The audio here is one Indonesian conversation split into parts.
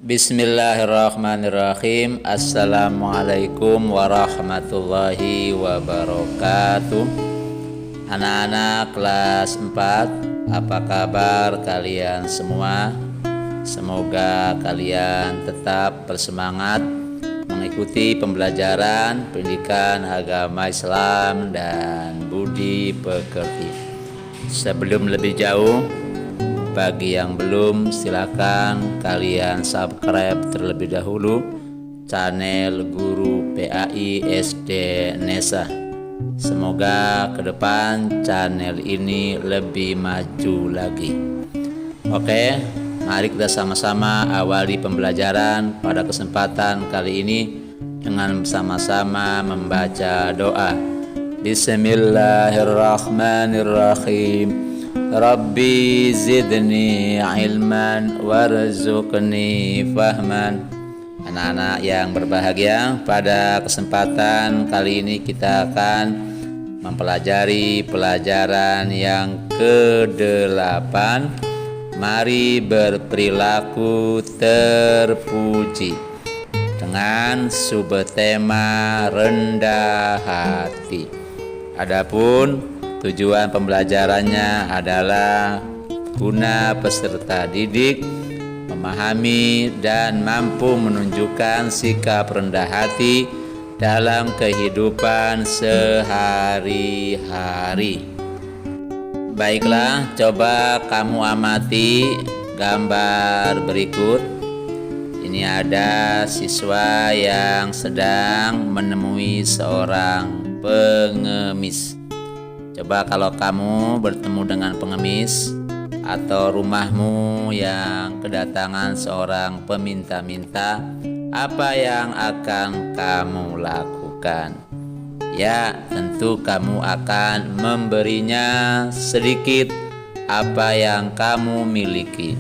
Bismillahirrahmanirrahim. Assalamualaikum warahmatullahi wabarakatuh. Anak-anak kelas 4, apa kabar kalian semua? Semoga kalian tetap bersemangat mengikuti pembelajaran pendidikan agama Islam dan budi pekerti. Sebelum lebih jauh, bagi yang belum, silakan kalian subscribe terlebih dahulu channel Guru PAI SD Nesa. Semoga ke depan channel ini lebih maju lagi. Oke, mari kita sama-sama awali pembelajaran pada kesempatan kali ini dengan sama-sama membaca doa. Bismillahirrahmanirrahim. Rabbi zidni ilman warzuqni fahman. Anak-anak yang berbahagia, pada kesempatan kali ini kita akan mempelajari pelajaran yang ke-8. Mari berperilaku terpuji dengan subtema rendah hati. Adapun tujuan pembelajarannya adalah guna peserta didik memahami dan mampu menunjukkan sikap rendah hati dalam kehidupan sehari-hari. Baiklah, coba kamu amati gambar berikut. Ini ada siswa yang sedang menemui seorang pengemis. Coba kalau kamu bertemu dengan pengemis atau rumahmu yang kedatangan seorang peminta-minta, apa yang akan kamu lakukan? Ya, tentu kamu akan memberinya sedikit apa yang kamu miliki.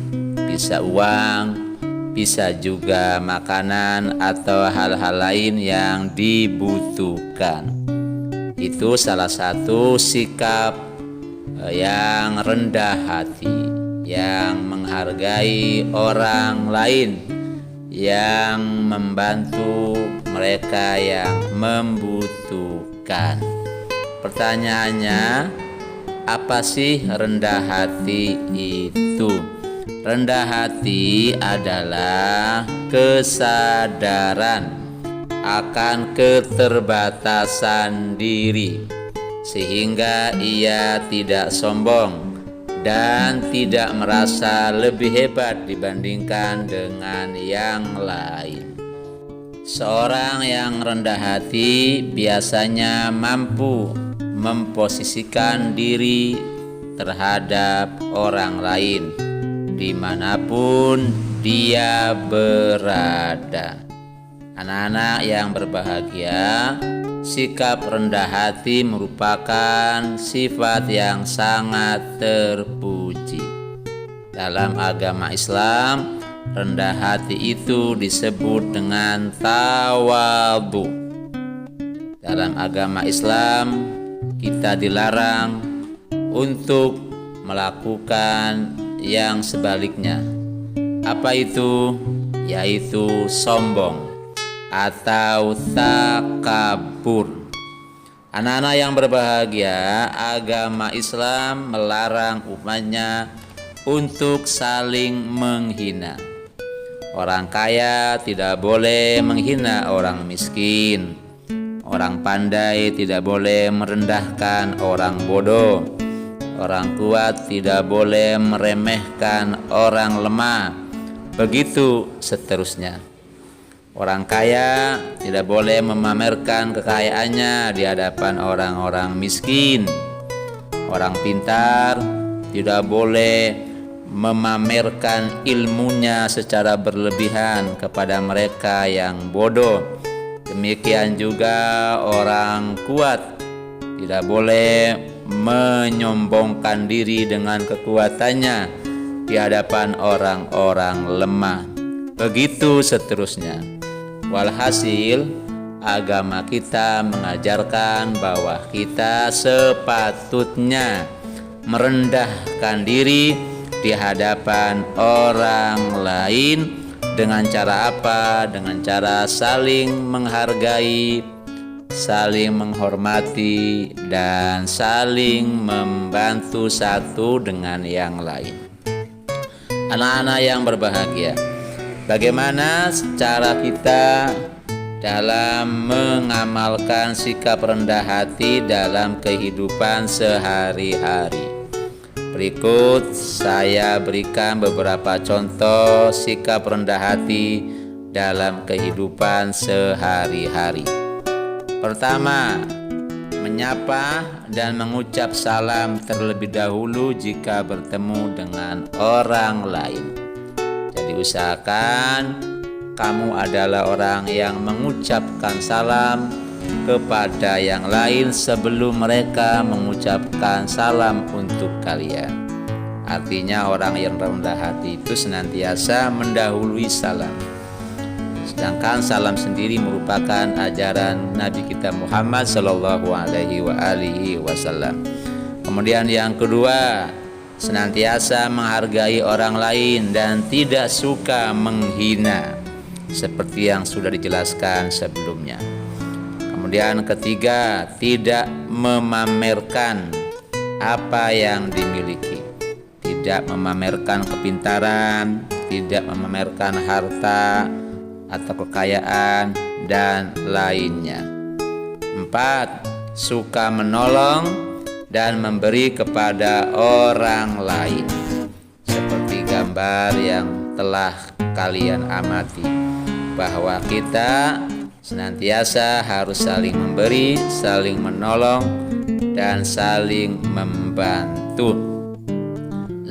Bisa uang, bisa juga makanan atau hal-hal lain yang dibutuhkan. Itu salah satu sikap yang rendah hati, yang menghargai orang lain, yang membantu mereka yang membutuhkan. Pertanyaannya, apa sih rendah hati itu? Rendah hati adalah kesadaran akan keterbatasan diri, sehingga ia tidak sombong dan tidak merasa lebih hebat dibandingkan dengan yang lain. Seorang yang rendah hati biasanya mampu memposisikan diri terhadap orang lain dimanapun dia berada. Anak-anak yang berbahagia, sikap rendah hati merupakan sifat yang sangat terpuji. Dalam agama Islam, rendah hati itu disebut dengan tawadhu. Dalam agama Islam, kita dilarang untuk melakukan yang sebaliknya. Apa itu? Yaitu sombong atau takabur. Anak-anak yang berbahagia, agama Islam melarang umatnya untuk saling menghina. Orang kaya tidak boleh menghina orang miskin. Orang pandai tidak boleh merendahkan orang bodoh. Orang kuat tidak boleh meremehkan orang lemah. Begitu seterusnya. Orang kaya tidak boleh memamerkan kekayaannya di hadapan orang-orang miskin. Orang pintar tidak boleh memamerkan ilmunya secara berlebihan kepada mereka yang bodoh. Demikian juga orang kuat tidak boleh menyombongkan diri dengan kekuatannya di hadapan orang-orang lemah. Begitu seterusnya. Walhasil, agama kita mengajarkan bahwa kita sepatutnya merendahkan diri di hadapan orang lain Dengan cara apa? Dengan cara saling menghargai, saling menghormati, dan saling membantu satu dengan yang lain. Anak-anak yang berbahagia, bagaimana cara kita dalam mengamalkan sikap rendah hati dalam kehidupan sehari-hari? Berikut saya berikan beberapa contoh sikap rendah hati dalam kehidupan sehari-hari. Pertama, menyapa dan mengucap salam terlebih dahulu jika bertemu dengan orang lain. Jadi usahakan kamu adalah orang yang mengucapkan salam kepada yang lain sebelum mereka mengucapkan salam untuk kalian. Artinya orang yang rendah hati itu senantiasa mendahului salam. Sedangkan salam sendiri merupakan ajaran Nabi kita Muhammad Sallallahu Alaihi Wasallam. Kemudian yang kedua, senantiasa menghargai orang lain dan tidak suka menghina, seperti yang sudah dijelaskan sebelumnya. Kemudian ketiga, tidak memamerkan apa yang dimiliki, tidak memamerkan kepintaran, tidak memamerkan harta atau kekayaan dan lainnya. 4. Suka menolong dan memberi kepada orang lain, seperti gambar yang telah kalian amati, bahwa kita senantiasa harus saling memberi, saling menolong, dan saling membantu.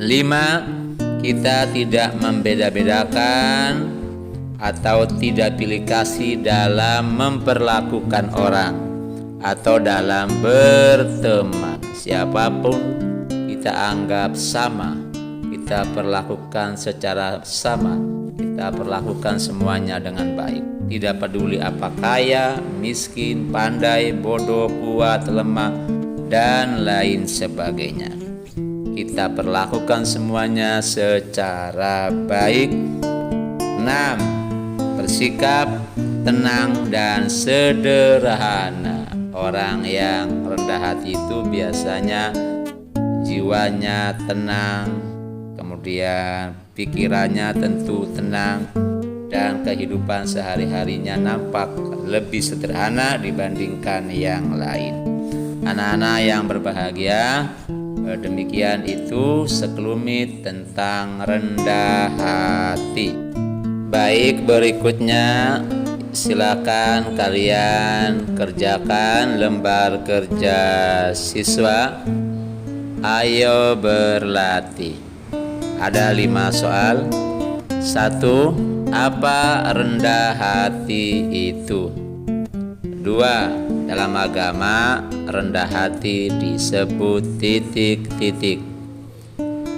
5. Kita tidak membeda-bedakan atau tidak pilih kasih dalam memperlakukan orang atau dalam berteman. Siapapun kita anggap sama, kita perlakukan secara sama, kita perlakukan semuanya dengan baik. Tidak peduli apa kaya, miskin, pandai, bodoh, kuat, lemah, dan lain sebagainya. Kita perlakukan semuanya secara baik. 6. Bersikap tenang dan sederhana. Orang yang rendah hati itu biasanya jiwanya tenang, kemudian pikirannya tentu tenang, dan kehidupan sehari-harinya nampak lebih sederhana dibandingkan yang lain. Anak-anak yang berbahagia, demikian itu sekelumit tentang rendah hati. Baik, berikutnya silakan kalian kerjakan lembar kerja siswa. Ayo berlatih. Ada 5 soal. 1. Apa rendah hati itu? 2. Dalam agama rendah hati disebut titik-titik.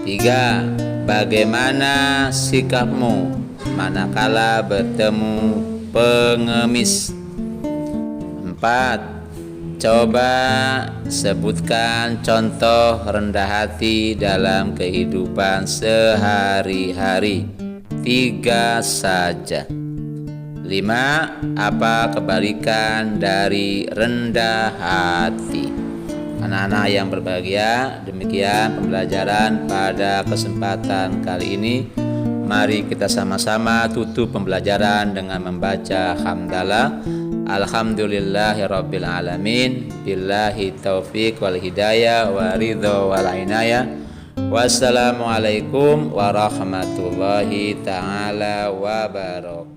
3. Bagaimana sikapmu manakala bertemu pengemis? 4. Coba sebutkan contoh rendah hati dalam kehidupan sehari-hari. 3 saja. 5. Apa kebalikan dari rendah hati? Anak-anak yang berbahagia, demikian pembelajaran pada kesempatan kali ini. Mari kita sama-sama tutup pembelajaran dengan membaca hamdalah. Alhamdulillahirabbil alamin, billahi taufik wal hidayah wa ridho wal inayah. Wassalamualaikum warahmatullahi ta'ala wabarakatuh.